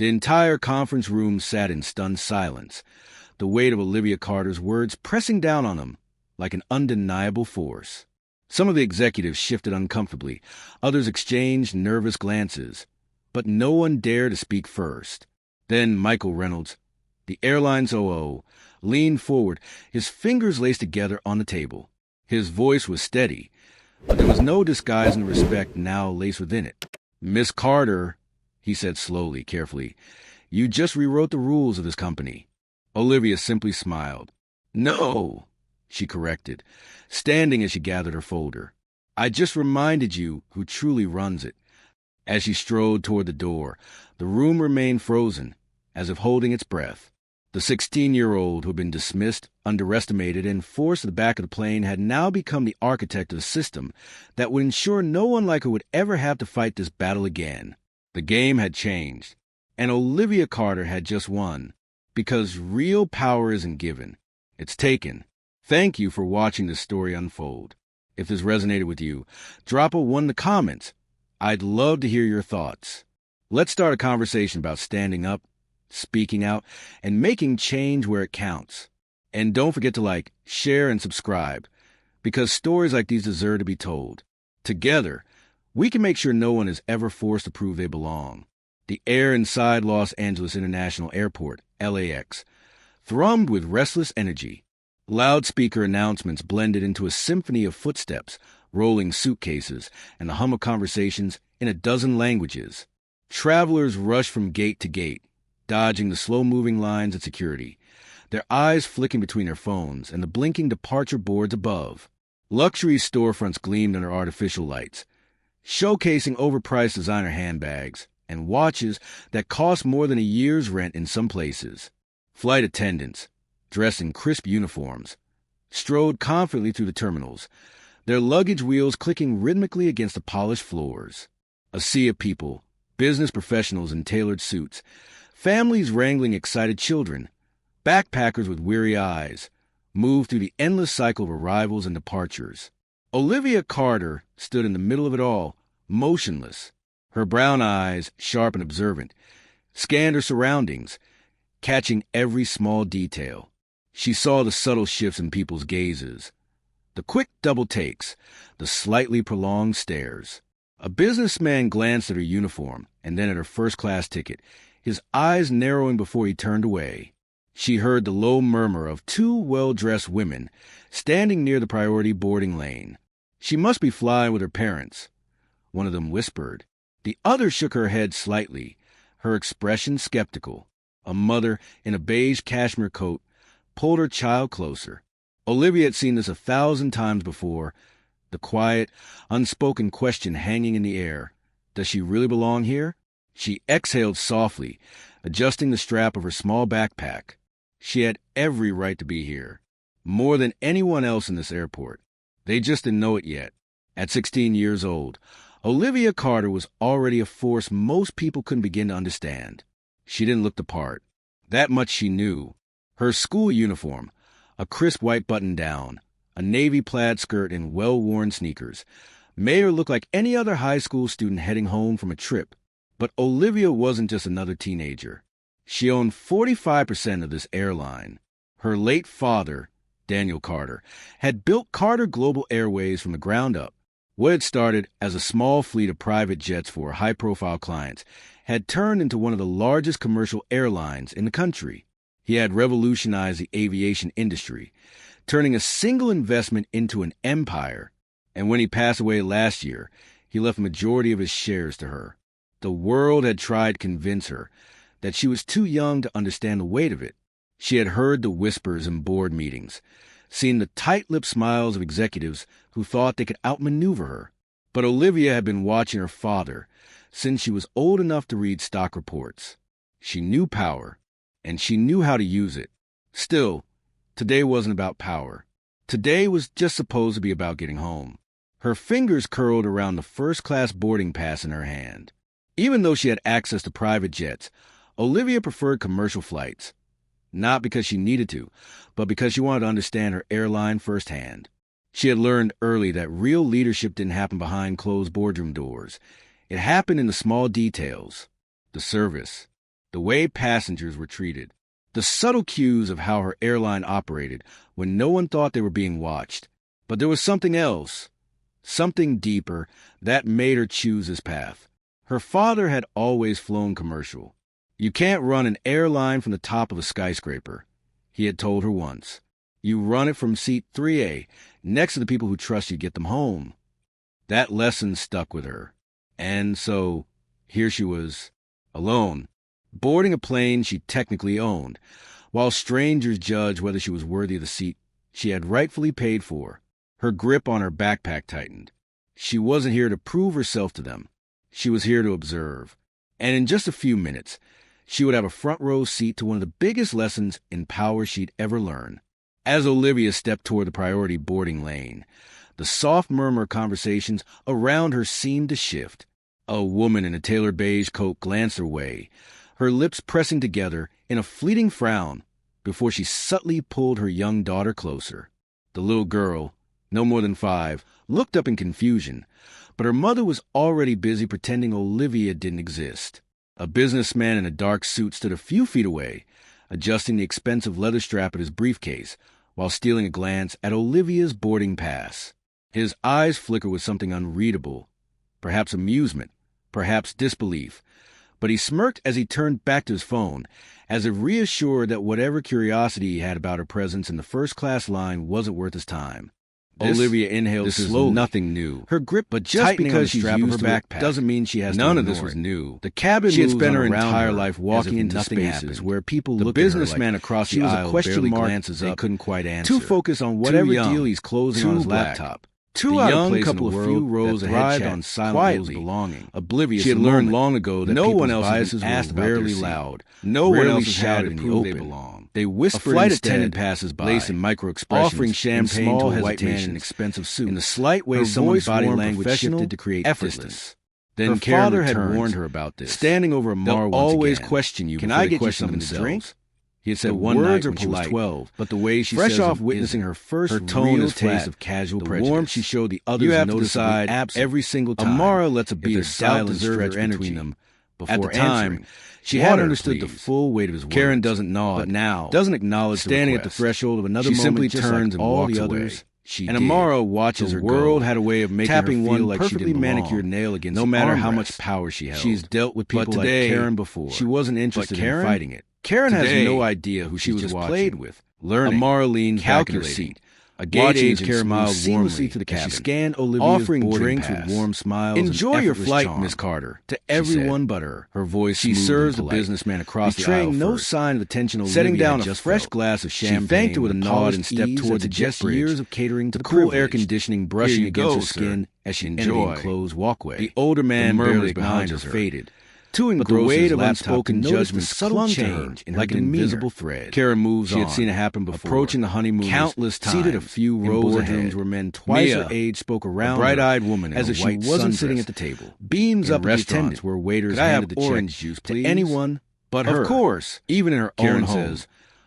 The entire conference room sat in stunned silence, the weight of Olivia Carter's words pressing down on them like an undeniable force. Some of the executives shifted uncomfortably, others exchanged nervous glances, but no one dared to speak first. Then Michael Reynolds, the airline's OO, leaned forward, his fingers laced together on the table. His voice was steady, but there was no disguising the respect now laced within it. "Miss Carter," he said slowly, carefully, "you just rewrote the rules of this company." Olivia simply smiled. "No," she corrected, standing as she gathered her folder. "I just reminded you who truly runs it." As she strode toward the door, the room remained frozen, as if holding its breath. The 16-year-old who had been dismissed, underestimated, and forced to the back of the plane had now become the architect of a system that would ensure no one like her would ever have to fight this battle again. The game had changed, and Olivia Carter had just won, because real power isn't given, it's taken. Thank you for watching this story unfold. If this resonated with you, drop a 1 in the comments. I'd love to hear your thoughts. Let's start a conversation about standing up, speaking out, and making change where it counts. And don't forget to like, share, and subscribe, because stories like these deserve to be told. Together, we can make sure no one is ever forced to prove they belong. The air inside Los Angeles International Airport, LAX, thrummed with restless energy. Loudspeaker announcements blended into a symphony of footsteps, rolling suitcases, and the hum of conversations in a dozen languages. Travelers rushed from gate to gate, dodging the slow-moving lines at security, their eyes flicking between their phones and the blinking departure boards above. Luxury storefronts gleamed under artificial lights, showcasing overpriced designer handbags and watches that cost more than a year's rent in some places. Flight attendants, dressed in crisp uniforms, strode confidently through the terminals, their luggage wheels clicking rhythmically against the polished floors. A sea of people, business professionals in tailored suits, families wrangling excited children, backpackers with weary eyes, moved through the endless cycle of arrivals and departures. Olivia Carter stood in the middle of it all, motionless. Her brown eyes, sharp and observant, scanned her surroundings, catching every small detail. She saw the subtle shifts in people's gazes, the quick double takes, the slightly prolonged stares. A businessman glanced at her uniform and then at her first-class ticket, his eyes narrowing before he turned away. She heard the low murmur of 2 well-dressed women standing near the priority boarding lane. She must be flying with her parents, one of them whispered. The other shook her head slightly, her expression skeptical. A mother in a beige cashmere coat pulled her child closer. Olivia had seen this 1,000 times before, the quiet, unspoken question hanging in the air. Does she really belong here? She exhaled softly, adjusting the strap of her small backpack. She had every right to be here, more than anyone else in this airport. They just didn't know it yet. At 16 years old, Olivia Carter was already a force most people couldn't begin to understand. She didn't look the part. That much she knew. Her school uniform, a crisp white button-down, a navy plaid skirt, and well-worn sneakers, made her look like any other high school student heading home from a trip. But Olivia wasn't just another teenager. She owned 45% of this airline. Her late father, Daniel Carter, had built Carter Global Airways from the ground up. What had started as a small fleet of private jets for high-profile clients had turned into one of the largest commercial airlines in the country. He had revolutionized the aviation industry, turning a single investment into an empire. And when he passed away last year, he left the majority of his shares to her. The world had tried to convince her that she was too young to understand the weight of it. She had heard the whispers in board meetings, seen the tight-lipped smiles of executives who thought they could outmaneuver her. But Olivia had been watching her father since she was old enough to read stock reports. She knew power, and she knew how to use it. Still, today wasn't about power. Today was just supposed to be about getting home. Her fingers curled around the first-class boarding pass in her hand. Even though she had access to private jets, Olivia preferred commercial flights. Not because she needed to, but because she wanted to understand her airline firsthand. She had learned early that real leadership didn't happen behind closed boardroom doors. It happened in the small details. The service, the way passengers were treated, the subtle cues of how her airline operated when no one thought they were being watched. But there was something else, something deeper, that made her choose this path. Her father had always flown commercial. You can't run an airline from the top of a skyscraper, he had told her once. You run it from seat 3A, next to the people who trust you get them home. That lesson stuck with her. And so, here she was, alone, boarding a plane she technically owned, while strangers judged whether she was worthy of the seat she had rightfully paid for. Her grip on her backpack tightened. She wasn't here to prove herself to them. She was here to observe. And in just a few minutes, she would have a front row seat to one of the biggest lessons in power she'd ever learned. As Olivia stepped toward the priority boarding lane, the soft murmur of conversations around her seemed to shift. A woman in a tailored beige coat glanced her way, her lips pressing together in a fleeting frown before she subtly pulled her young daughter closer. The little girl, no more than 5, looked up in confusion, but her mother was already busy pretending Olivia didn't exist. A businessman in a dark suit stood a few feet away, adjusting the expensive leather strap at his briefcase while stealing a glance at Olivia's boarding pass. His eyes flickered with something unreadable, perhaps amusement, perhaps disbelief, but he smirked as he turned back to his phone, as if reassured that whatever curiosity he had about her presence in the first-class line wasn't worth his time. Olivia inhaled slowly. Nothing new. Her grip, but just because she's used to it doesn't mean she has to ignore it. None of this was new. The cabin she had spent her entire life walking into spaces where people looked at her like the businessman across the aisle barely glances up. They couldn't quite answer. Too focused on whatever deal he's closing on his laptop. Too out of place in a world that thrived on silent belonging. Oblivious, she had learned long ago that no one else's biases were rarely loud. No one else shouted in the open. They whispered. A flight attendant passes by, lacing micro-expressions, offering champagne to a white man in an expensive suit. In the slight way someone's body language shifted to create distance. Then her father had warned her about this. Standing over Amar once always again. Question you. Can I get you something to drink? He had said one night when she was 12, but the way she fresh off witnessing her first her tone is taste of casual prejudice. The warmth she showed the others you have to decide every single time. Amara lets a beat of silent stretch between them. At the time, she hadn't understood the full weight of his words. Karen doesn't nod, but now doesn't acknowledge standing at the threshold of another moment. She simply turns and walks away. And Amara watches her. The world had a way of making tapping her feel one perfectly manicured nail against no matter how much power she held. She's dealt with people like Karen before. She wasn't interested in fighting it. Karen has no idea who she was played with. Learning. Amara leaned back in her seat. A gate agent smiled seamlessly to the cabin. She scanned Olivia's offering drinks with warm smiles. Enjoy your flight, Miss Carter. To everyone but her. Her voice she serves the businessman across the aisle, no sign of the tension. Setting down a fresh glass of champagne, she thanked her with a nod and stepped towards the jet years of catering to the cool air conditioning brushing against her skin as she entered the enclosed walkway. The older man barely behind her faded. But the weight of unspoken judgment subtle change in like an invisible thread. Karen moves on. She had seen it happen before. Approaching the honeymoon countless times. Seated a few rows ahead where men twice her age spoke around her, a bright-eyed woman as if she wasn't sitting at the table. Beams up at the attendants where waiters handed the orange juice to anyone but her. Of course, even in her own home.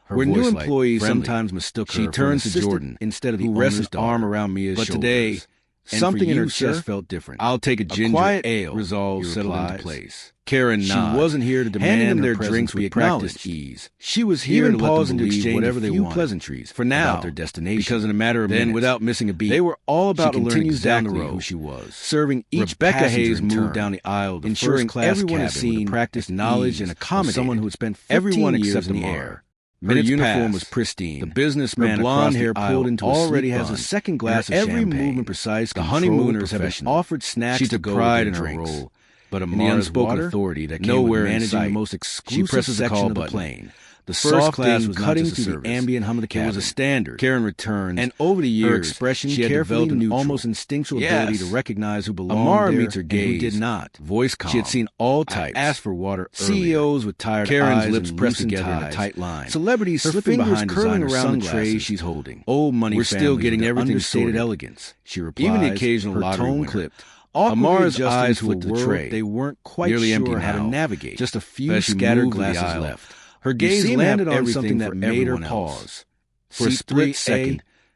Where new employees sometimes mistook her. She turns to Jordan instead of the owner's his arm around Mia's shoulders. But today, something in her chest felt different. I'll take a ginger ale. Resolve settled into place. Karen nodded. She wasn't here to demand them their drinks with practiced ease. She was here to let them believe whatever they wanted. Pleasantries for now about their destination. Because in a matter of minutes, without missing a beat, they were all about to learn exactly who she was. Serving each Rebecca Hayes moved down the aisle, ensuring everyone had seen practiced knowledge and accommodated someone who had spent 15 years in the air. Her uniform was pristine. The businessman blonde hair pulled into already has a second glass of champagne. Every movement precise. The honeymooners have been offered snacks. She took pride in her role. But Amara's unspoken authority that came with managing the most exclusive section of the plane. The first class was cutting through the ambient hum of the cabin. It was a standard. Karen returned, and over the years, her expression she had developed an almost instinctual ability to recognize who belonged Amara there meets her gaze, and who did not. Voice calm. She had seen all types. Asked for water CEOs with tired Karen's eyes lips pressed together in a tight line. Celebrities slipping behind curling around the tray she's holding. Old money We're still getting everything understated elegance. She replies. Even the occasional lottery winner. Clipped. Amara's eyes flicked the tray. They weren't quite sure how to navigate. Just a few scattered glasses left. Her gaze landed on something that made her pause. For a split second,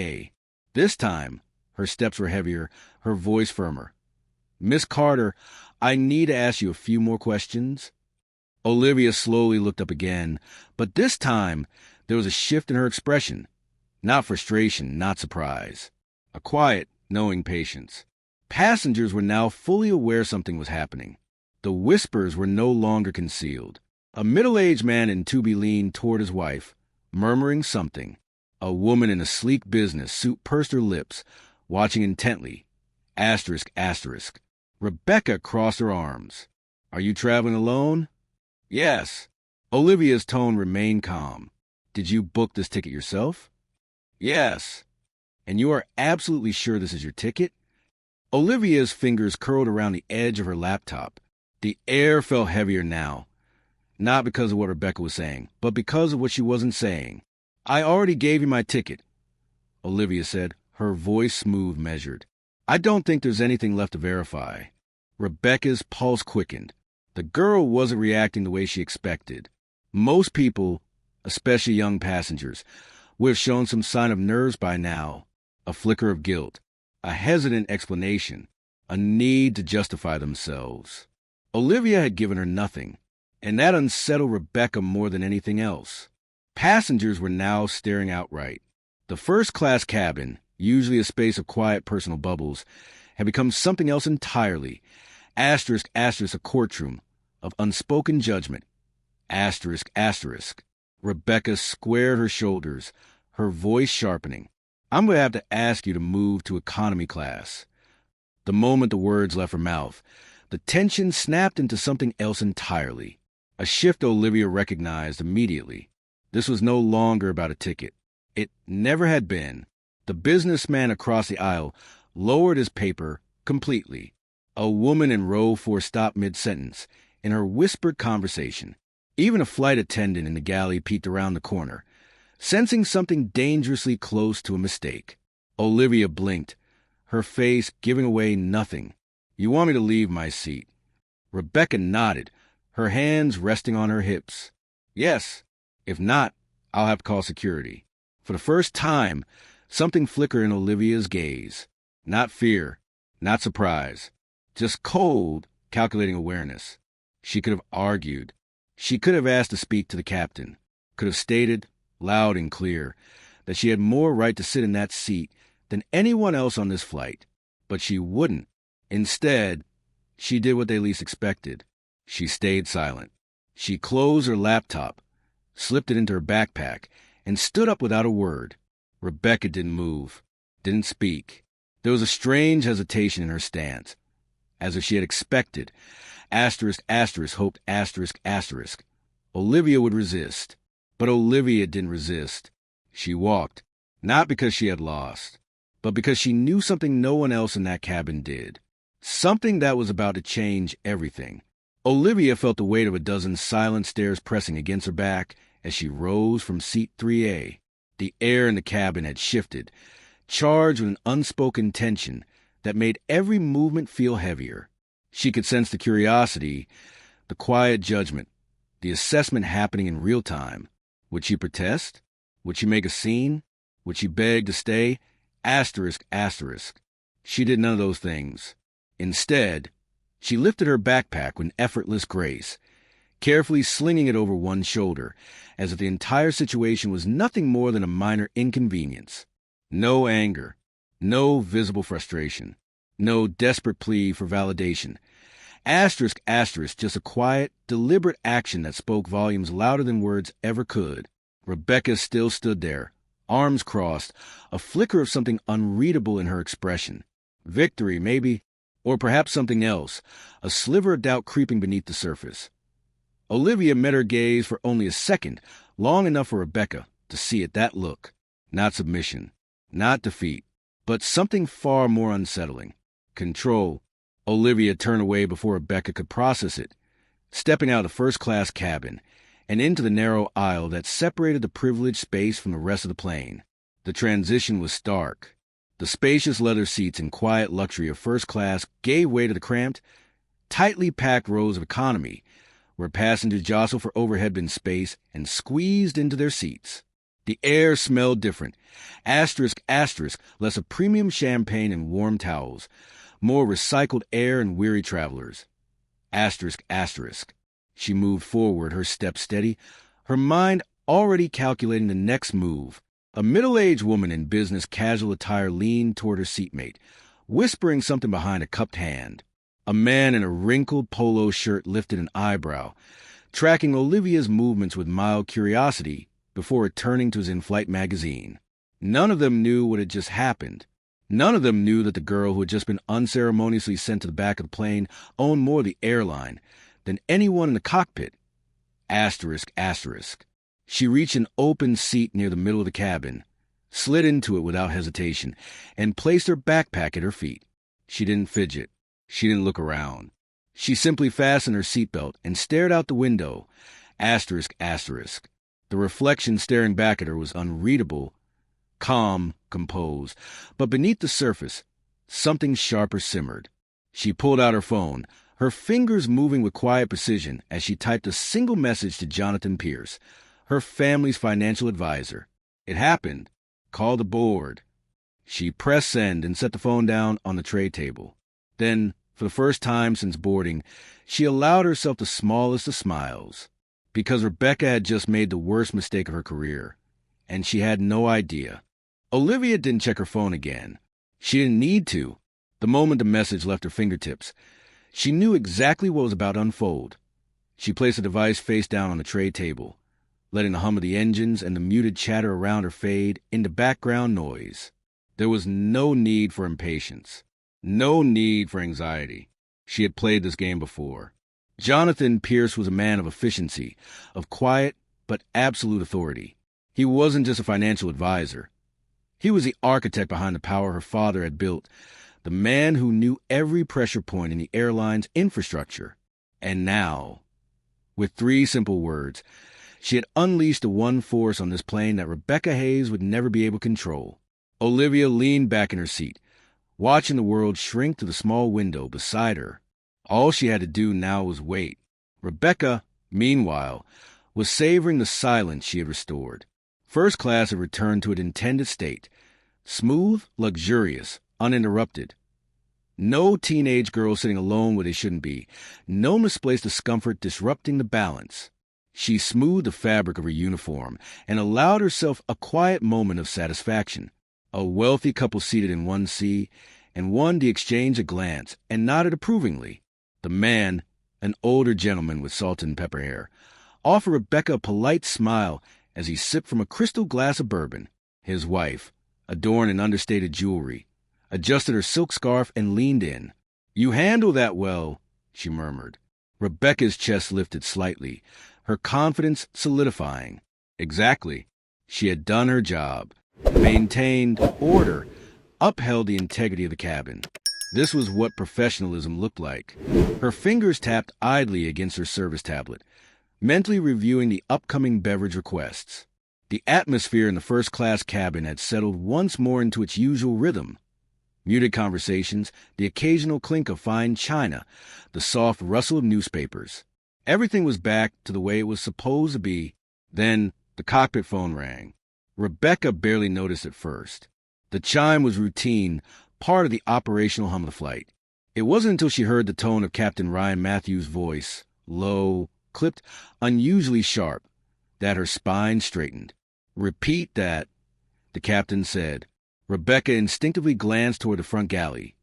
A. This time, her steps were heavier, her voice firmer. "Miss Carter, I need to ask you a few more questions." Olivia slowly looked up again, but this time there was a shift in her expression. Not frustration, not surprise. A quiet, knowing patience. Passengers were now fully aware something was happening. The whispers were no longer concealed. A middle-aged man in Tubi leaned toward his wife, murmuring something. A woman in a sleek business suit pursed her lips, watching intently. Asterisk, asterisk. Rebecca crossed her arms. Are you traveling alone? Yes. Olivia's tone remained calm. Did you book this ticket yourself? Yes. And you are absolutely sure this is your ticket? Olivia's fingers curled around the edge of her laptop. The air felt heavier now. Not because of what Rebecca was saying, but because of what she wasn't saying. I already gave you my ticket, Olivia said, her voice smooth, measured. I don't think there's anything left to verify. Rebecca's pulse quickened. The girl wasn't reacting the way she expected. Most people, especially young passengers, would have shown some sign of nerves by now. A flicker of guilt, a hesitant explanation, a need to justify themselves. Olivia had given her nothing, and that unsettled Rebecca more than anything else. Passengers were now staring outright. The first-class cabin, usually a space of quiet personal bubbles, had become something else entirely. Asterisk, asterisk, a courtroom of unspoken judgment. Asterisk, asterisk. Rebecca squared her shoulders, her voice sharpening. I'm going to have to ask you to move to economy class. The moment the words left her mouth, the tension snapped into something else entirely. A shift Olivia recognized immediately. This was no longer about a ticket. It never had been. The businessman across the aisle lowered his paper completely. A woman in row 4 stopped mid-sentence in her whispered conversation. Even a flight attendant in the galley peeked around the corner, sensing something dangerously close to a mistake. Olivia blinked, her face giving away nothing. You want me to leave my seat? Rebecca nodded, her hands resting on her hips. Yes. If not, I'll have to call security. For the first time, something flickered in Olivia's gaze. Not fear, not surprise, just cold, calculating awareness. She could have argued. She could have asked to speak to the captain, could have stated, loud and clear, that she had more right to sit in that seat than anyone else on this flight. But she wouldn't. Instead, she did what they least expected. She stayed silent. She closed her laptop, slipped it into her backpack, and stood up without a word. Rebecca didn't move, didn't speak. There was a strange hesitation in her stance, as if she had expected. Asterisk, asterisk, hoped, asterisk, asterisk. Olivia would resist. But Olivia didn't resist. She walked, not because she had lost, but because she knew something no one else in that cabin did. Something that was about to change everything. Olivia felt the weight of a dozen silent stares pressing against her back as she rose from seat 3A. The air in the cabin had shifted, charged with an unspoken tension that made every movement feel heavier. She could sense the curiosity, the quiet judgment, the assessment happening in real time. Would she protest? Would she make a scene? Would she beg to stay? Asterisk, asterisk. She did none of those things. Instead, she lifted her backpack with effortless grace, carefully slinging it over one shoulder, as if the entire situation was nothing more than a minor inconvenience. No anger, no visible frustration, no desperate plea for validation. Asterisk, asterisk, just a quiet, deliberate action that spoke volumes louder than words ever could. Rebecca still stood there, arms crossed, a flicker of something unreadable in her expression. Victory, maybe, or perhaps something else, a sliver of doubt creeping beneath the surface. Olivia met her gaze for only a second, long enough for Rebecca to see it, that look. Not submission, not defeat, but something far more unsettling. Control. Olivia turned away before Rebecca could process it, stepping out of the first-class cabin and into the narrow aisle that separated the privileged space from the rest of the plane. The transition was stark. The spacious leather seats and quiet luxury of first class gave way to the cramped, tightly packed rows of economy, where passengers jostled for overhead bin space and squeezed into their seats. The air smelled different. Asterisk, asterisk, less of premium champagne and warm towels, more recycled air and weary travelers. Asterisk, asterisk. She moved forward, her step steady, her mind already calculating the next move. A middle-aged woman in business casual attire leaned toward her seatmate, whispering something behind a cupped hand. A man in a wrinkled polo shirt lifted an eyebrow, tracking Olivia's movements with mild curiosity before returning to his in-flight magazine. None of them knew what had just happened. None of them knew that the girl who had just been unceremoniously sent to the back of the plane owned more of the airline than anyone in the cockpit. Asterisk, asterisk. She reached an open seat near the middle of the cabin, slid into it without hesitation, and placed her backpack at her feet. She didn't fidget. She didn't look around. She simply fastened her seatbelt and stared out the window. Asterisk, asterisk. The reflection staring back at her was unreadable, calm, composed, but beneath the surface, something sharper simmered. She pulled out her phone, her fingers moving with quiet precision as she typed a single message to Jonathan Pierce, her family's financial advisor. It happened. Called aboard. She pressed send and set the phone down on the tray table. Then, for the first time since boarding, she allowed herself the smallest of smiles, because Rebecca had just made the worst mistake of her career, and she had no idea. Olivia didn't check her phone again. She didn't need to. The moment the message left her fingertips, she knew exactly what was about to unfold. She placed the device face down on the tray table, letting the hum of the engines and the muted chatter around her fade into background noise. There was no need for impatience, no need for anxiety. She had played this game before. Jonathan Pierce was a man of efficiency, of quiet but absolute authority. He wasn't just a financial advisor. He was the architect behind the power her father had built, the man who knew every pressure point in the airline's infrastructure. And now, with 3 simple words, she had unleashed the one force on this plane that Rebecca Hayes would never be able to control. Olivia leaned back in her seat, watching the world shrink to the small window beside her. All she had to do now was wait. Rebecca, meanwhile, was savoring the silence she had restored. First class had returned to its intended state, smooth, luxurious, uninterrupted. No teenage girl sitting alone where they shouldn't be, no misplaced discomfort disrupting the balance. She smoothed the fabric of her uniform and allowed herself a quiet moment of satisfaction. A wealthy couple seated in one C, and one to exchange a glance, and nodded approvingly. The man, an older gentleman with salt and pepper hair, offered Rebecca a polite smile as he sipped from a crystal glass of bourbon. His wife, adorned in understated jewelry, adjusted her silk scarf and leaned in. "You handle that well," she murmured. Rebecca's chest lifted slightly, her confidence solidifying. Exactly. She had done her job, maintained order, upheld the integrity of the cabin. This was what professionalism looked like. Her fingers tapped idly against her service tablet, mentally reviewing the upcoming beverage requests. The atmosphere in the first-class cabin had settled once more into its usual rhythm. Muted conversations, the occasional clink of fine china, the soft rustle of newspapers. Everything was back to the way it was supposed to be. Then the cockpit phone rang. Rebecca barely noticed at first. The chime was routine, part of the operational hum of the flight. It wasn't until she heard the tone of Captain Ryan Matthews' voice, low, clipped, unusually sharp, that her spine straightened. "Repeat that," the captain said. Rebecca instinctively glanced toward the front galley,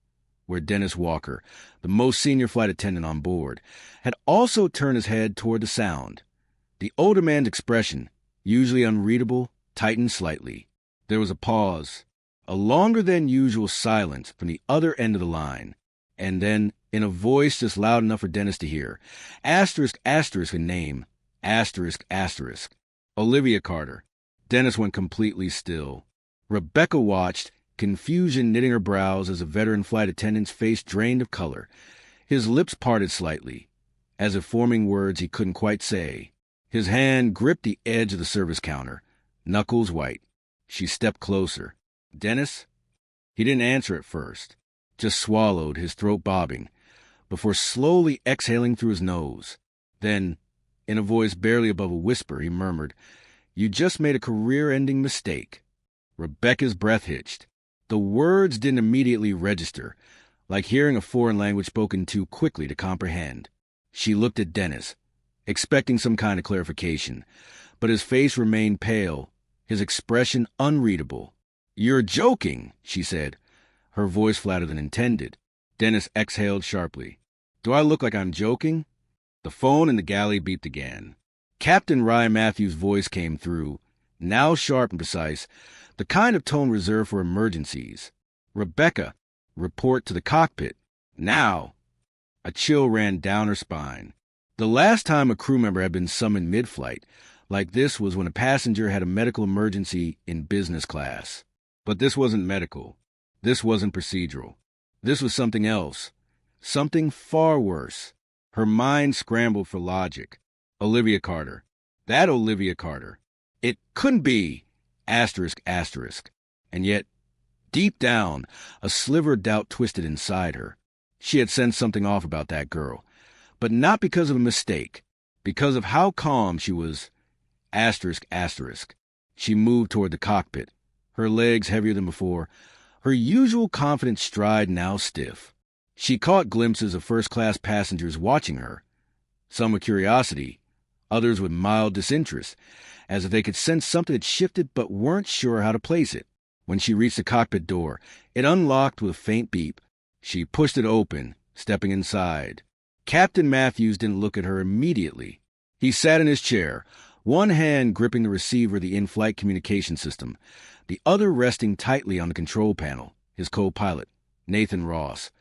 where Dennis Walker, the most senior flight attendant on board, had also turned his head toward the sound. The older man's expression, usually unreadable, tightened slightly. There was a pause, a longer-than-usual silence from the other end of the line, and then, in a voice just loud enough for Dennis to hear, asterisk, asterisk in name, asterisk, asterisk. Olivia Carter. Dennis went completely still. Rebecca watched, confusion knitting her brows as the veteran flight attendant's face drained of color. His lips parted slightly, as if forming words he couldn't quite say. His hand gripped the edge of the service counter, knuckles white. She stepped closer. "Dennis?" He didn't answer at first, just swallowed, his throat bobbing, before slowly exhaling through his nose. Then, in a voice barely above a whisper, he murmured, "You just made a career-ending mistake." Rebecca's breath hitched. The words didn't immediately register, like hearing a foreign language spoken too quickly to comprehend. She looked at Dennis, expecting some kind of clarification, but his face remained pale, his expression unreadable. "You're joking," she said, her voice flatter than intended. Dennis exhaled sharply. "Do I look like I'm joking?" The phone in the galley beeped again. Captain Ryan Matthews' voice came through, now sharp and precise, the kind of tone reserved for emergencies. "Rebecca, report to the cockpit. Now!" A chill ran down her spine. The last time a crew member had been summoned mid-flight like this was when a passenger had a medical emergency in business class. But this wasn't medical. This wasn't procedural. This was something else. Something far worse. Her mind scrambled for logic. Olivia Carter. That Olivia Carter. It couldn't be! Asterisk, asterisk. And yet, deep down, a sliver of doubt twisted inside her. She had sensed something off about that girl. But not because of a mistake. Because of how calm she was. Asterisk, asterisk. She moved toward the cockpit, her legs heavier than before, her usual confident stride now stiff. She caught glimpses of first-class passengers watching her, some with curiosity, others with mild disinterest, as if they could sense something had shifted but weren't sure how to place it. When she reached the cockpit door, it unlocked with a faint beep. She pushed it open, stepping inside. Captain Matthews didn't look at her immediately. He sat in his chair, one hand gripping the receiver of the in-flight communication system, the other resting tightly on the control panel. His co-pilot, Nathan Ross,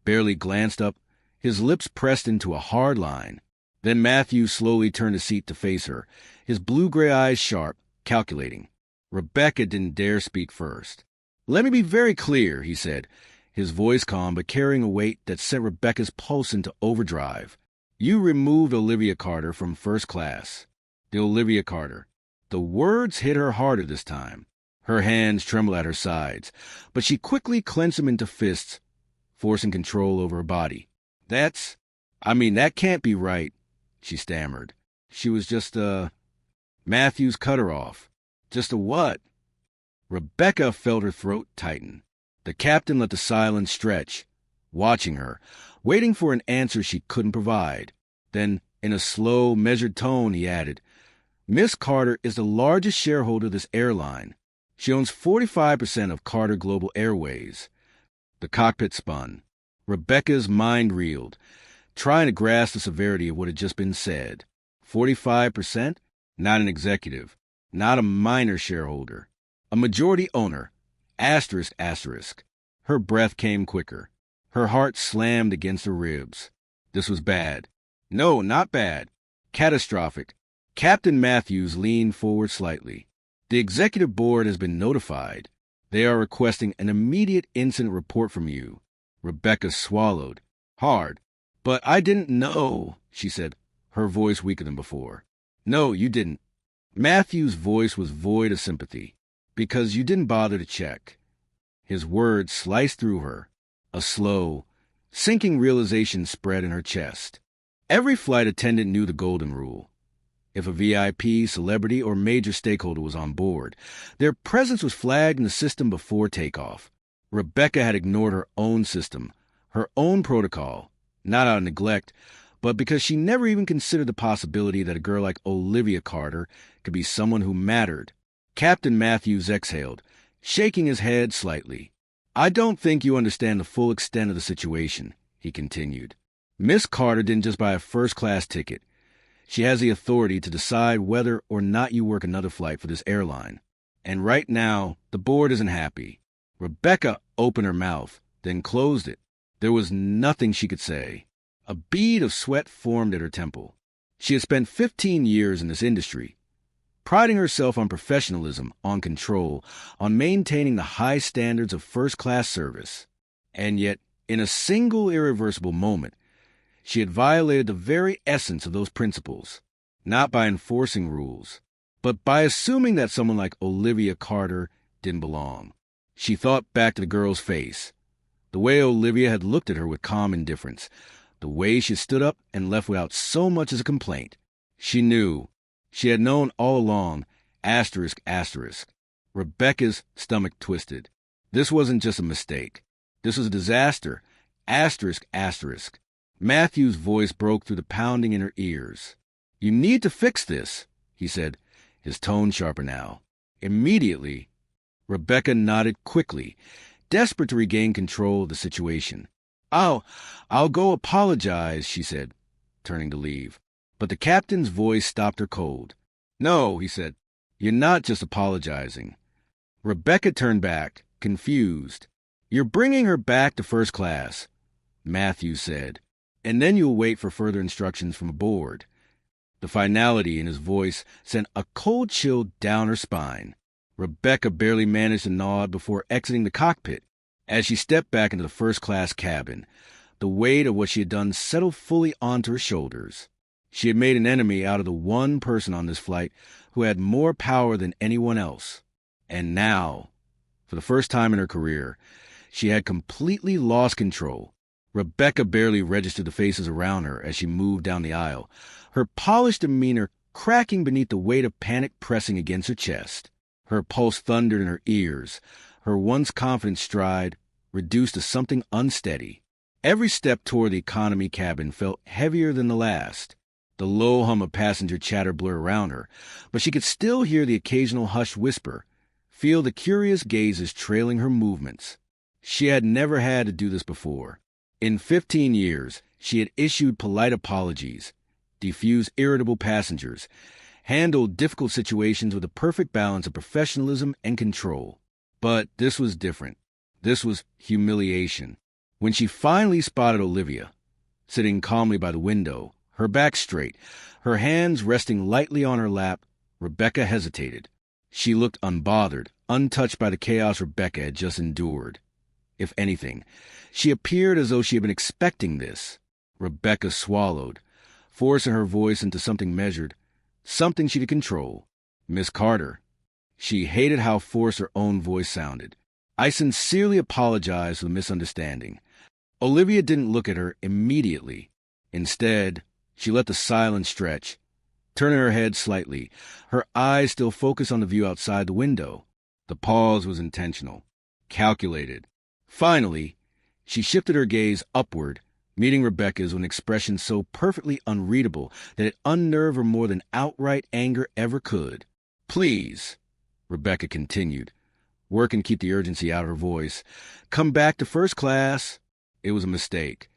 barely glanced up, his lips pressed into a hard line. Then Matthews slowly turned his seat to face her, his blue-gray eyes sharp, calculating. Rebecca didn't dare speak first. "Let me be very clear," he said, his voice calm but carrying a weight that sent Rebecca's pulse into overdrive. "You removed Olivia Carter from first class. The Olivia Carter." The words hit her harder this time. Her hands trembled at her sides, but she quickly clenched them into fists, forcing control over her body. That can't be right," she stammered. "She was just Matthews cut her off. "Just a what?" Rebecca felt her throat tighten. The captain let the silence stretch, watching her, waiting for an answer she couldn't provide. Then, in a slow, measured tone, he added, "Miss Carter is the largest shareholder of this airline. She owns 45% of Carter Global Airways." The cockpit spun. Rebecca's mind reeled, trying to grasp the severity of what had just been said. 45%? Not an executive. Not a minor shareholder. A majority owner. Asterisk, asterisk. Her breath came quicker. Her heart slammed against her ribs. This was bad. No, not bad. Catastrophic. Captain Matthews leaned forward slightly. "The executive board has been notified. They are requesting an immediate incident report from you." Rebecca swallowed. Hard. "But I didn't know," she said, her voice weaker than before. "No, you didn't." Matthews' voice was void of sympathy. "Because you didn't bother to check." His words sliced through her. A slow, sinking realization spread in her chest. Every flight attendant knew the golden rule. If a VIP, celebrity, or major stakeholder was on board, their presence was flagged in the system before takeoff. Rebecca had ignored her own system, her own protocol, not out of neglect, but because she never even considered the possibility that a girl like Olivia Carter could be someone who mattered. Captain Matthews exhaled, shaking his head slightly. "I don't think you understand the full extent of the situation," he continued. "Miss Carter didn't just buy a first-class ticket. She has the authority to decide whether or not you work another flight for this airline. And right now, the board isn't happy." Rebecca opened her mouth, then closed it. There was nothing she could say. A bead of sweat formed at her temple. She had spent 15 years in this industry, priding herself on professionalism, on control, on maintaining the high standards of first-class service. And yet, in a single irreversible moment, she had violated the very essence of those principles, not by enforcing rules, but by assuming that someone like Olivia Carter didn't belong. She thought back to the girl's face, the way Olivia had looked at her with calm indifference, the way she stood up and left without so much as a complaint. She knew. She had known all along, asterisk, asterisk. Rebecca's stomach twisted. This wasn't just a mistake. This was a disaster, asterisk, asterisk. Matthew's voice broke through the pounding in her ears. "You need to fix this," he said, his tone sharper now. "Immediately." Rebecca nodded quickly, desperate to regain control of the situation. I'll go apologize," she said, turning to leave. But the captain's voice stopped her cold. "No," he said. You're not just apologizing. Rebecca turned back, confused. You're bringing her back to first class, Matthew said, and then you'll wait for further instructions from aboard. The finality in his voice sent a cold chill down her spine. Rebecca barely managed to nod before exiting the cockpit. As she stepped back into the first-class cabin, the weight of what she had done settled fully onto her shoulders. She had made an enemy out of the one person on this flight who had more power than anyone else. And now, for the first time in her career, she had completely lost control. Rebecca barely registered the faces around her as she moved down the aisle, her polished demeanor cracking beneath the weight of panic pressing against her chest. Her pulse thundered in her ears, her once confident stride reduced to something unsteady. Every step toward the economy cabin felt heavier than the last. The low hum of passenger chatter blurred around her, but she could still hear the occasional hushed whisper, feel the curious gazes trailing her movements. She had never had to do this before. In 15 years, she had issued polite apologies, diffused irritable passengers, handled difficult situations with a perfect balance of professionalism and control. But this was different. This was humiliation. When she finally spotted Olivia, sitting calmly by the window, her back straight, her hands resting lightly on her lap, Rebecca hesitated. She looked unbothered, untouched by the chaos Rebecca had just endured. If anything, she appeared as though she had been expecting this. Rebecca swallowed, forcing her voice into something measured, something she could control. Miss Carter. She hated how forced her own voice sounded. I sincerely apologize for the misunderstanding. Olivia didn't look at her immediately. Instead, she let the silence stretch, turning her head slightly, her eyes still focused on the view outside the window. The pause was intentional, calculated. Finally, she shifted her gaze upward, meeting Rebecca's with an expression so perfectly unreadable that it unnerved her more than outright anger ever could. Please, Rebecca continued, working to keep the urgency out of her voice, come back to first class. It was a mistake.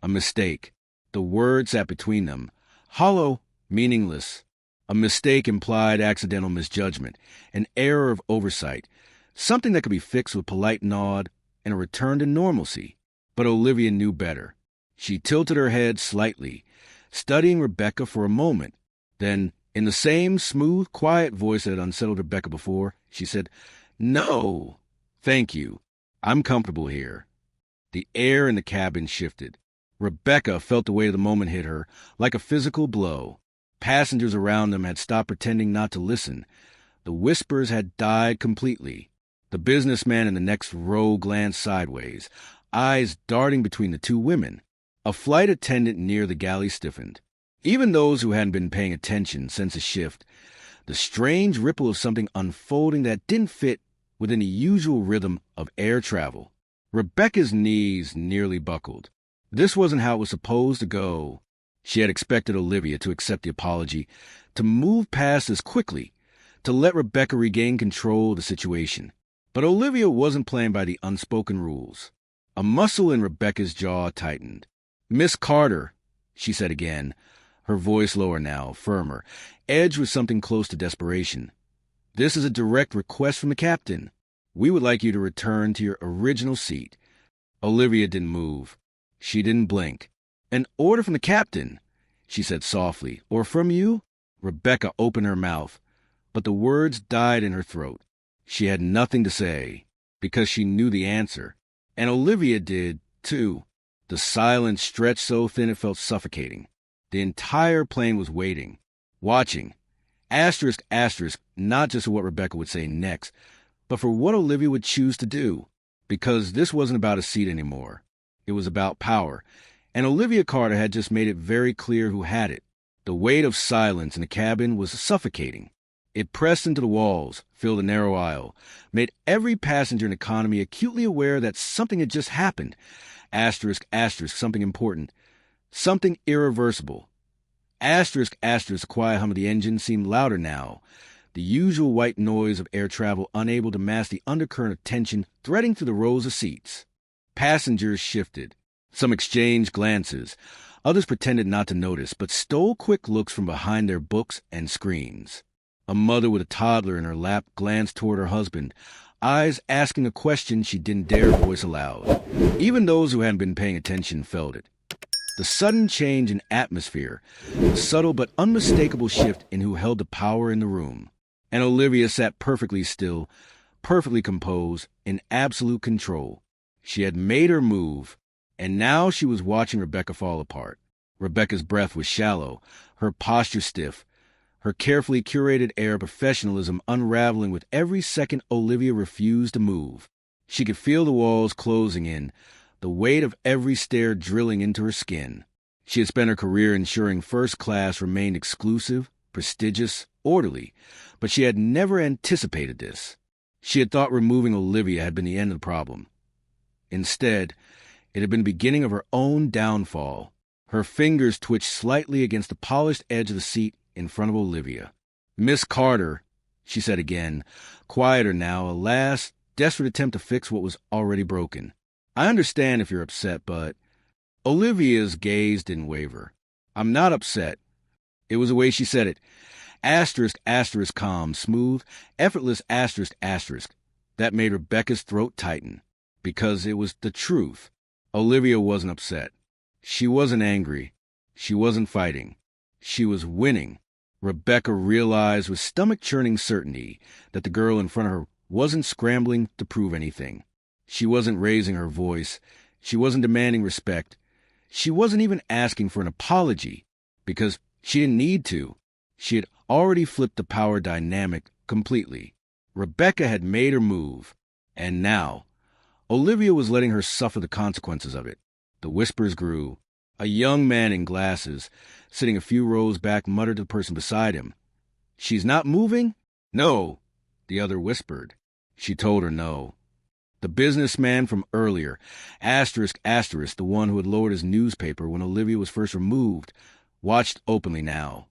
A mistake. The word sat between them, hollow, meaningless. A mistake implied accidental misjudgment, an error of oversight, something that could be fixed with a polite nod and a return to normalcy. But Olivia knew better. She tilted her head slightly, studying Rebecca for a moment. Then, in the same smooth, quiet voice that had unsettled Rebecca before, she said, No, thank you. I'm comfortable here. The air in the cabin shifted. Rebecca felt the weight of the moment hit her, like a physical blow. Passengers around them had stopped pretending not to listen. The whispers had died completely. The businessman in the next row glanced sideways, eyes darting between the two women. A flight attendant near the galley stiffened. Even those who hadn't been paying attention sensed a shift, the strange ripple of something unfolding that didn't fit within the usual rhythm of air travel. Rebecca's knees nearly buckled. This wasn't how it was supposed to go. She had expected Olivia to accept the apology, to move past this quickly, to let Rebecca regain control of the situation. But Olivia wasn't playing by the unspoken rules. A muscle in Rebecca's jaw tightened. Miss Carter, she said again, her voice lower now, firmer, edged with something close to desperation. This is a direct request from the captain. We would like you to return to your original seat. Olivia didn't move. She didn't blink. An order from the captain, she said softly. Or from you? Rebecca opened her mouth, but the words died in her throat. She had nothing to say, because she knew the answer. And Olivia did, too. The silence stretched so thin it felt suffocating. The entire plane was waiting, watching. Asterisk, asterisk, not just for what Rebecca would say next, but for what Olivia would choose to do. Because this wasn't about a seat anymore. It was about power. And Olivia Carter had just made it very clear who had it. The weight of silence in the cabin was suffocating. It pressed into the walls, filled the narrow aisle, made every passenger in economy acutely aware that something had just happened. Asterisk, asterisk, something important. Something irreversible. Asterisk, asterisk, the quiet hum of the engine seemed louder now. The usual white noise of air travel unable to mask the undercurrent of tension threading through the rows of seats. Passengers shifted. Some exchanged glances. Others pretended not to notice, but stole quick looks from behind their books and screens. A mother with a toddler in her lap glanced toward her husband, eyes asking a question she didn't dare voice aloud. Even those who hadn't been paying attention felt it. The sudden change in atmosphere, the subtle but unmistakable shift in who held the power in the room. And Olivia sat perfectly still, perfectly composed, in absolute control. She had made her move, and now she was watching Rebecca fall apart. Rebecca's breath was shallow, her posture stiff, her carefully curated air of professionalism unraveling with every second Olivia refused to move. She could feel the walls closing in, the weight of every stare drilling into her skin. She had spent her career ensuring first class remained exclusive, prestigious, orderly, but she had never anticipated this. She had thought removing Olivia had been the end of the problem. Instead, it had been the beginning of her own downfall. Her fingers twitched slightly against the polished edge of the seat in front of Olivia. "Miss Carter," she said again, quieter now, a last, desperate attempt to fix what was already broken. "I understand if you're upset, but—" Olivia's gaze didn't waver. "I'm not upset." It was the way she said it. Asterisk, asterisk, calm, smooth, effortless, asterisk, asterisk. That made Rebecca's throat tighten, because it was the truth. Olivia wasn't upset. She wasn't angry. She wasn't fighting. She was winning. Rebecca realized with stomach-churning certainty that the girl in front of her wasn't scrambling to prove anything. She wasn't raising her voice. She wasn't demanding respect. She wasn't even asking for an apology, because she didn't need to. She had already flipped the power dynamic completely. Rebecca had made her move, and now Olivia was letting her suffer the consequences of it. The whispers grew. A young man in glasses, sitting a few rows back, muttered to the person beside him, "She's not moving?" "No," the other whispered. She told her no. The businessman from earlier, asterisk, asterisk, the one who had lowered his newspaper when Olivia was first removed, watched openly now.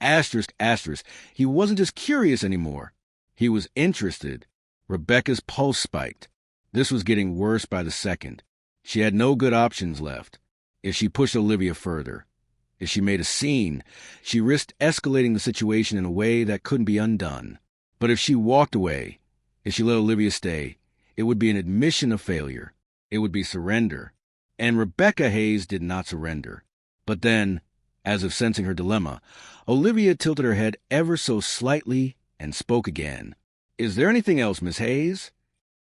Asterisk, asterisk, he wasn't just curious anymore. He was interested. Rebecca's pulse spiked. This was getting worse by the second. She had no good options left. If she pushed Olivia further, if she made a scene, she risked escalating the situation in a way that couldn't be undone. But if she walked away, if she let Olivia stay, it would be an admission of failure. It would be surrender. And Rebecca Hayes did not surrender. But then, as if sensing her dilemma, Olivia tilted her head ever so slightly and spoke again. "Is there anything else, Miss Hayes?"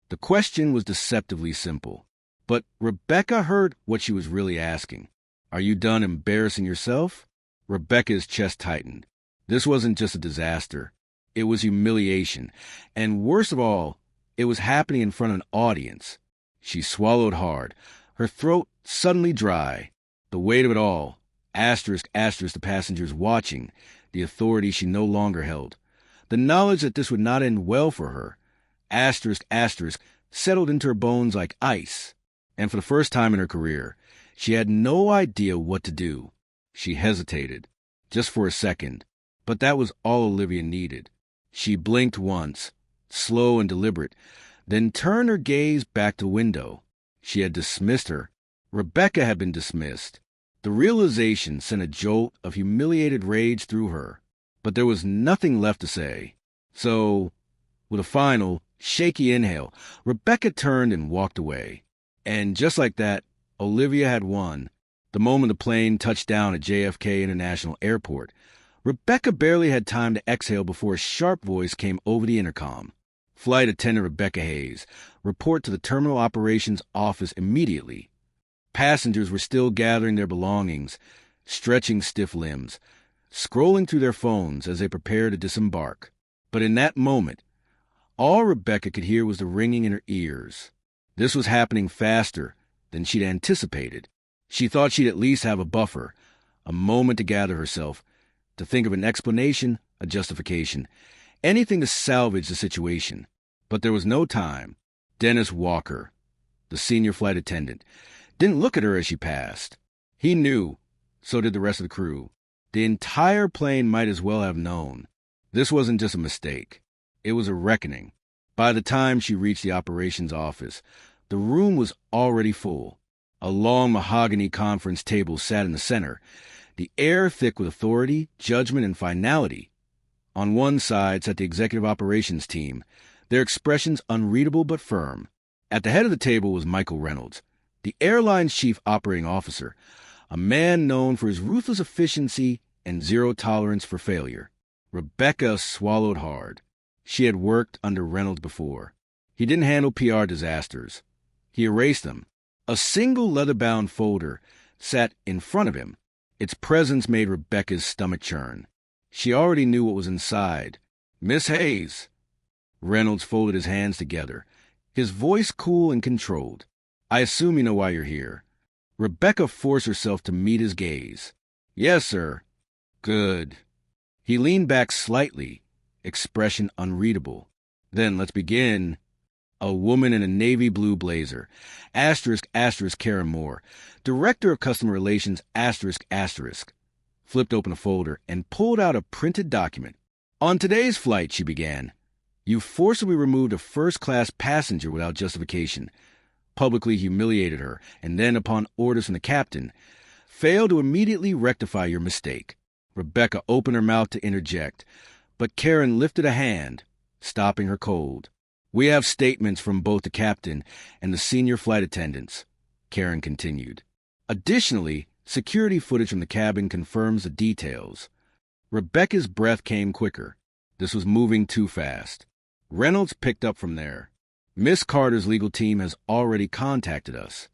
The question was deceptively simple. But Rebecca heard what she was really asking. "Are you done embarrassing yourself?" Rebecca's chest tightened. This wasn't just a disaster. It was humiliation. And worst of all, it was happening in front of an audience. She swallowed hard, her throat suddenly dry. The weight of it all, asterisk, asterisk, the passengers watching, the authority she no longer held. The knowledge that this would not end well for her, asterisk, asterisk, settled into her bones like ice. And for the first time in her career, she had no idea what to do. She hesitated, just for a second, but that was all Olivia needed. She blinked once, slow and deliberate, then turned her gaze back to the window. She had dismissed her. Rebecca had been dismissed. The realization sent a jolt of humiliated rage through her, but there was nothing left to say. So, with a final, shaky inhale, Rebecca turned and walked away. And just like that, Olivia had won. The moment the plane touched down at JFK International Airport, Rebecca barely had time to exhale before a sharp voice came over the intercom. "Flight attendant Rebecca Hayes, report to the Terminal Operations Office immediately." Passengers were still gathering their belongings, stretching stiff limbs, scrolling through their phones as they prepared to disembark. But in that moment, all Rebecca could hear was the ringing in her ears. This was happening faster than she'd anticipated. She thought she'd at least have a buffer, a moment to gather herself, to think of an explanation, a justification, anything to salvage the situation. But there was no time. Dennis Walker, the senior flight attendant, didn't look at her as she passed. He knew, so did the rest of the crew. The entire plane might as well have known. This wasn't just a mistake. It was a reckoning. By the time she reached the operations office, the room was already full. A long mahogany conference table sat in the center, the air thick with authority, judgment, and finality. On one side sat the executive operations team, their expressions unreadable but firm. At the head of the table was Michael Reynolds, the airline's chief operating officer, a man known for his ruthless efficiency and zero tolerance for failure. Rebecca swallowed hard. She had worked under Reynolds before. He didn't handle PR disasters. He erased them. A single leather-bound folder sat in front of him. Its presence made Rebecca's stomach churn. She already knew what was inside. "Miss Hayes." Reynolds folded his hands together, his voice cool and controlled. "I assume you know why you're here." Rebecca forced herself to meet his gaze. "Yes, sir." "Good." He leaned back slightly, expression unreadable. "Then let's begin." A woman in a navy blue blazer, *** Karen Moore, Director of Customer Relations, ***, flipped open a folder and pulled out a printed document. "On today's flight," she began, "you forcibly removed a first-class passenger without justification, publicly humiliated her, and then, upon orders from the captain, failed to immediately rectify your mistake." Rebecca opened her mouth to interject, but Karen lifted a hand, stopping her cold. "We have statements from both the captain and the senior flight attendants," Karen continued. "Additionally, security footage from the cabin confirms the details." Rebecca's breath came quicker. This was moving too fast. Reynolds picked up from there. "Miss Carter's legal team has already contacted us."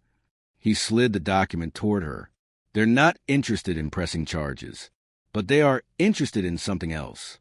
He slid the document toward her. "They're not interested in pressing charges, but they are interested in something else."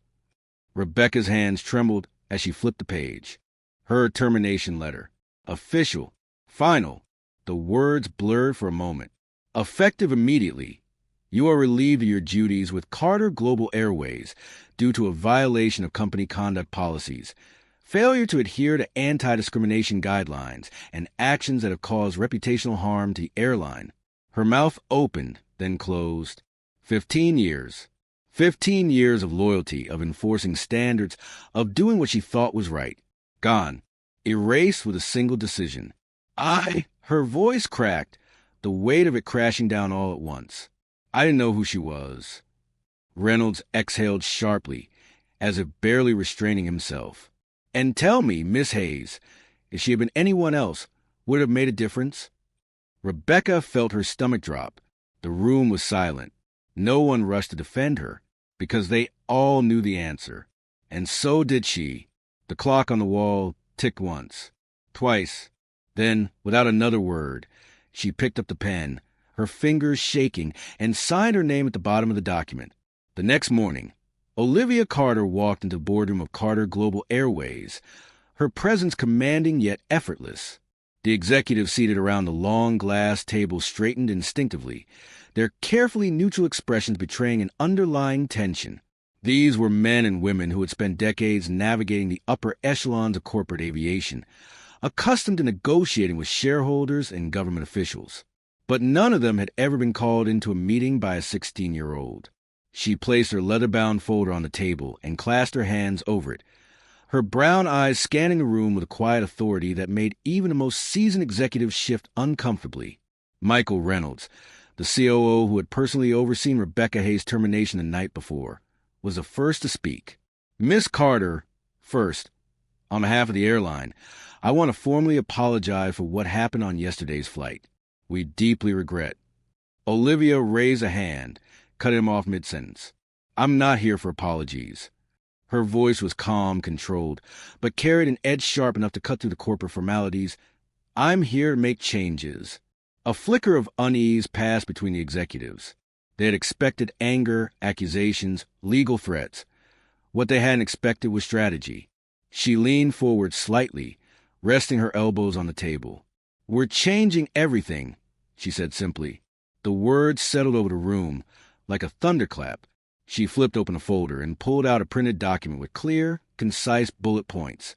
Rebecca's hands trembled as she flipped the page. Her termination letter. Official. Final. The words blurred for a moment. "Effective immediately. You are relieved of your duties with Carter Global Airways due to a violation of company conduct policies, failure to adhere to anti-discrimination guidelines, and actions that have caused reputational harm to the airline." Her mouth opened, then closed. 15 years. 15 years of loyalty, of enforcing standards, of doing what she thought was right. Gone. Erased with a single decision. Her voice cracked, the weight of it crashing down all at once. "I didn't know who she was." Reynolds exhaled sharply, as if barely restraining himself. "And tell me, Miss Hayes, if she had been anyone else, would it have made a difference?" Rebecca felt her stomach drop. The room was silent. No one rushed to defend her, because they all knew the answer. And so did she. The clock on the wall ticked once, twice. Then, without another word, she picked up the pen, her fingers shaking, and signed her name at the bottom of the document. The next morning, Olivia Carter walked into the boardroom of Carter Global Airways, her presence commanding yet effortless. The executives seated around the long glass table straightened instinctively, their carefully neutral expressions betraying an underlying tension. These were men and women who had spent decades navigating the upper echelons of corporate aviation, accustomed to negotiating with shareholders and government officials. But none of them had ever been called into a meeting by a 16-year-old. She placed her leather-bound folder on the table and clasped her hands over it, her brown eyes scanning the room with a quiet authority that made even the most seasoned executives shift uncomfortably. Michael Reynolds, the COO who had personally overseen Rebecca Hayes' termination the night before, was the first to speak. "Miss Carter, first, on behalf of the airline, I want to formally apologize for what happened on yesterday's flight. We deeply regret." Olivia raised a hand, cutting him off mid-sentence. "I'm not here for apologies." Her voice was calm, controlled, but carried an edge sharp enough to cut through the corporate formalities. "I'm here to make changes." A flicker of unease passed between the executives. They had expected anger, accusations, legal threats. What they hadn't expected was strategy. She leaned forward slightly, resting her elbows on the table. "We're changing everything," she said simply. The words settled over the room like a thunderclap. She flipped open a folder and pulled out a printed document with clear, concise bullet points.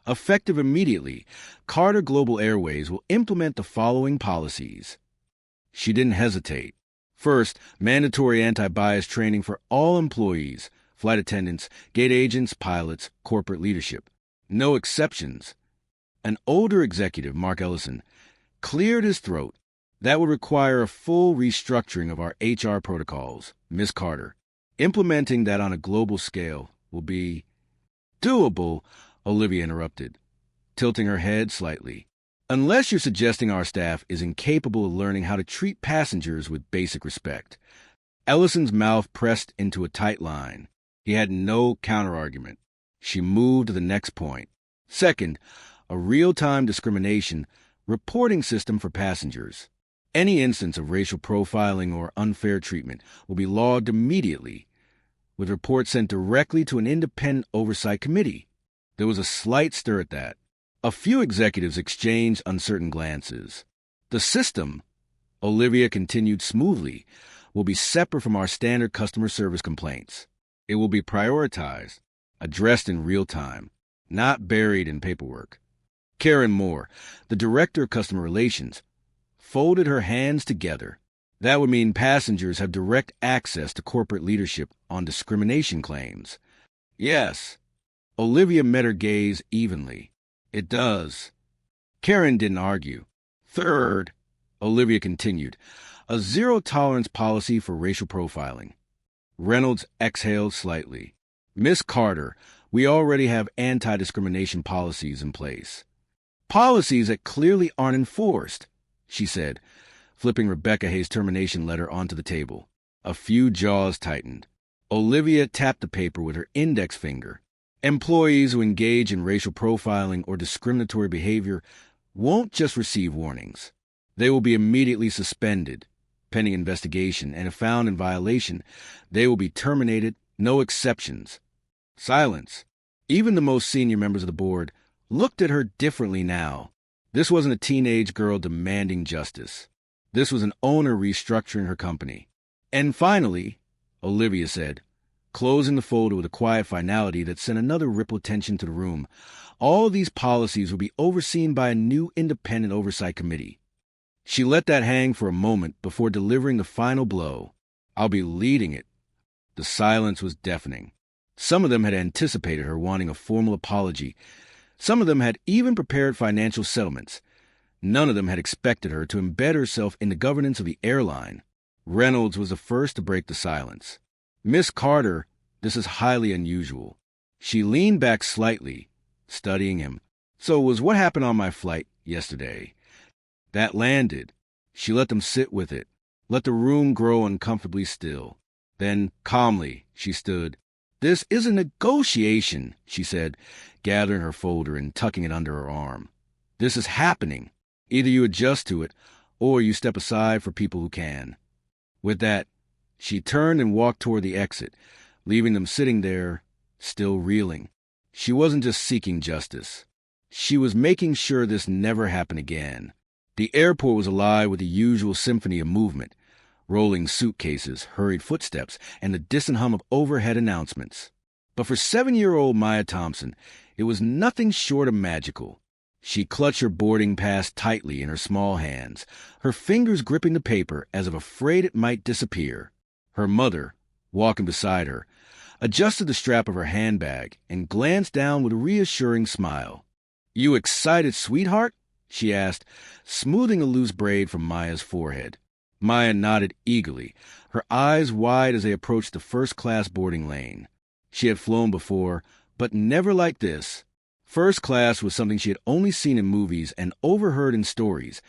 "Effective immediately, Carter Global Airways will implement the following policies." She didn't hesitate. First, mandatory anti-bias training for all employees, flight attendants, gate agents, pilots, corporate leadership. No exceptions. An older executive, Mark Ellison, cleared his throat. "That would require a full restructuring of our HR protocols, Miss Carter. Implementing that on a global scale will be doable, Olivia interrupted, tilting her head slightly. Unless you're suggesting our staff is incapable of learning how to treat passengers with basic respect. Ellison's mouth pressed into a tight line. He had no counterargument. She moved to the next point. Second, a real-time discrimination reporting system for passengers. Any instance of racial profiling or unfair treatment will be logged immediately, with reports sent directly to an independent oversight committee. There was a slight stir at that. A few executives exchanged uncertain glances. The system, Olivia continued smoothly, will be separate from our standard customer service complaints. It will be prioritized, addressed in real time, not buried in paperwork. Karen Moore, the director of customer relations, folded her hands together. That would mean passengers have direct access to corporate leadership on discrimination claims. Yes. Olivia met her gaze evenly. It does. Karen didn't argue. Third, Olivia continued, a zero-tolerance policy for racial profiling. Reynolds exhaled slightly. Miss Carter, we already have anti-discrimination policies in place. Policies that clearly aren't enforced, she said, flipping Rebecca Hayes' termination letter onto the table. A few jaws tightened. Olivia tapped the paper with her index finger. Employees who engage in racial profiling or discriminatory behavior won't just receive warnings. They will be immediately suspended, pending investigation, and if found in violation, they will be terminated, no exceptions. Silence. Even the most senior members of the board looked at her differently now. This wasn't a teenage girl demanding justice. This was an owner restructuring her company. And finally, Olivia said, closing the folder with a quiet finality that sent another ripple of tension to the room, all these policies will be overseen by a new independent oversight committee. She let that hang for a moment before delivering the final blow. I'll be leading it. The silence was deafening. Some of them had anticipated her wanting a formal apology. Some of them had even prepared financial settlements. None of them had expected her to embed herself in the governance of the airline. Reynolds was the first to break the silence. Miss Carter, this is highly unusual. She leaned back slightly, studying him. So was what happened on my flight yesterday. That landed. She let them sit with it, let the room grow uncomfortably still. Then, calmly, she stood. This is a negotiation, she said, gathering her folder and tucking it under her arm. This is happening. Either you adjust to it, or you step aside for people who can. With that, she turned and walked toward the exit, leaving them sitting there, still reeling. She wasn't just seeking justice. She was making sure this never happened again. The airport was alive with the usual symphony of movement, rolling suitcases, hurried footsteps, and the distant hum of overhead announcements. But for 7-year-old Maya Thompson, it was nothing short of magical. She clutched her boarding pass tightly in her small hands, her fingers gripping the paper as if afraid it might disappear. Her mother, walking beside her, adjusted the strap of her handbag and glanced down with a reassuring smile. "You excited, sweetheart?" she asked, smoothing a loose braid from Maya's forehead. Maya nodded eagerly, her eyes wide as they approached the first-class boarding lane. She had flown before, but never like this. First class was something she had only seen in movies and overheard in stories,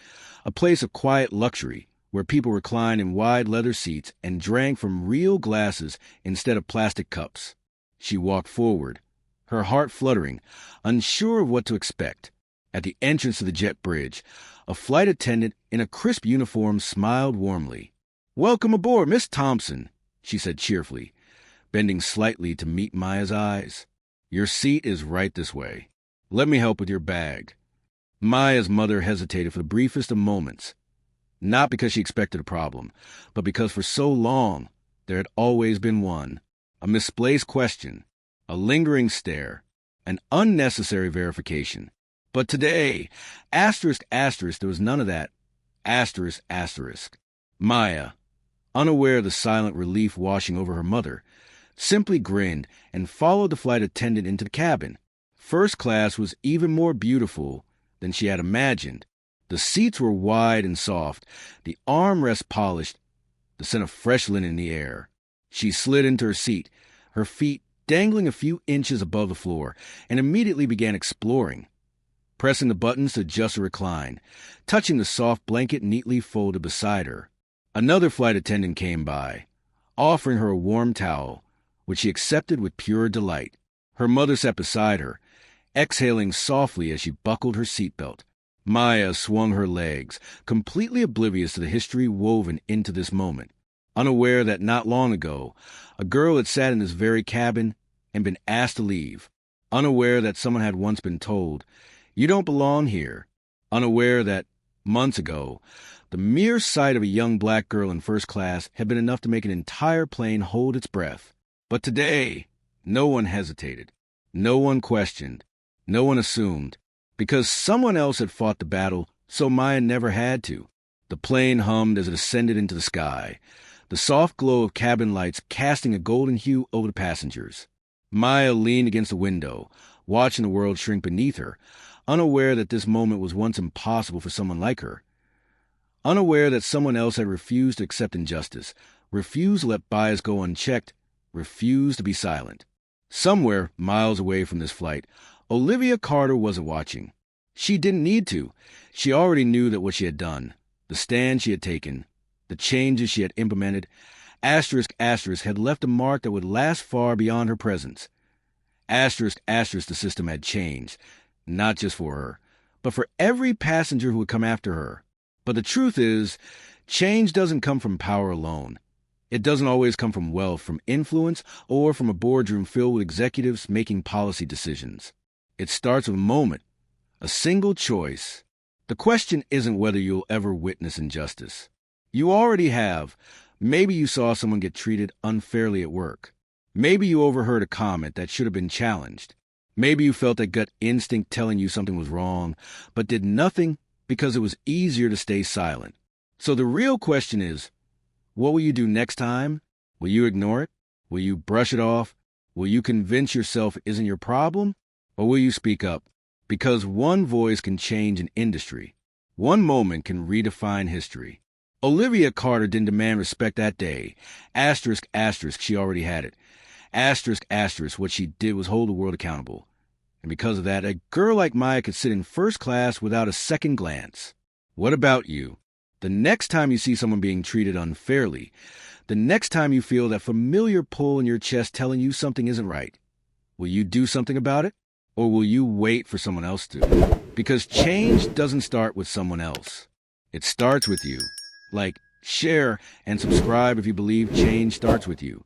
a place of quiet luxury where people reclined in wide leather seats and drank from real glasses instead of plastic cups. She walked forward, her heart fluttering, unsure of what to expect. At the entrance to the jet bridge, a flight attendant in a crisp uniform smiled warmly. "Welcome aboard, Miss Thompson," she said cheerfully, bending slightly to meet Maya's eyes. "Your seat is right this way. Let me help with your bag." Maya's mother hesitated for the briefest of moments, not because she expected a problem, but because for so long there had always been one. A misplaced question, a lingering stare, an unnecessary verification. But today, asterisk, there was none of that. Asterisk. Maya, unaware of the silent relief washing over her mother, simply grinned and followed the flight attendant into the cabin. First class was even more beautiful than she had imagined. The seats were wide and soft, the armrests polished, the scent of fresh linen in the air. She slid into her seat, her feet dangling a few inches above the floor, and immediately began exploring, pressing the buttons to adjust her recline, touching the soft blanket neatly folded beside her. Another flight attendant came by, offering her a warm towel, which she accepted with pure delight. Her mother sat beside her, exhaling softly as she buckled her seatbelt. Maya swung her legs, completely oblivious to the history woven into this moment, unaware that not long ago, a girl had sat in this very cabin and been asked to leave, unaware that someone had once been told, "You don't belong here," unaware that, months ago, the mere sight of a young black girl in first class had been enough to make an entire plane hold its breath. But today, no one hesitated, no one questioned, no one assumed, because someone else had fought the battle, so Maya never had to. The plane hummed as it ascended into the sky, the soft glow of cabin lights casting a golden hue over the passengers. Maya leaned against the window, watching the world shrink beneath her, unaware that this moment was once impossible for someone like her. Unaware that someone else had refused to accept injustice, refused to let bias go unchecked, refused to be silent. Somewhere, miles away from this flight, Olivia Carter wasn't watching. She didn't need to. She already knew that what she had done, the stand she had taken, the changes she had implemented, had left a mark that would last far beyond her presence. The system had changed, not just for her, but for every passenger who would come after her. But the truth is, change doesn't come from power alone. It doesn't always come from wealth, from influence, or from a boardroom filled with executives making policy decisions. It starts with a moment, a single choice. The question isn't whether you'll ever witness injustice. You already have. Maybe you saw someone get treated unfairly at work. Maybe you overheard a comment that should have been challenged. Maybe you felt that gut instinct telling you something was wrong, but did nothing because it was easier to stay silent. So the real question is, what will you do next time? Will you ignore it? Will you brush it off? Will you convince yourself it isn't your problem? Or will you speak up? Because one voice can change an industry. One moment can redefine history. Olivia Carter didn't demand respect that day. She already had it. What she did was hold the world accountable. And because of that, a girl like Maya could sit in first class without a second glance. What about you? The next time you see someone being treated unfairly, the next time you feel that familiar pull in your chest telling you something isn't right, will you do something about it? Or will you wait for someone else to? Because change doesn't start with someone else. It starts with you. Like, share, and subscribe if you believe change starts with you.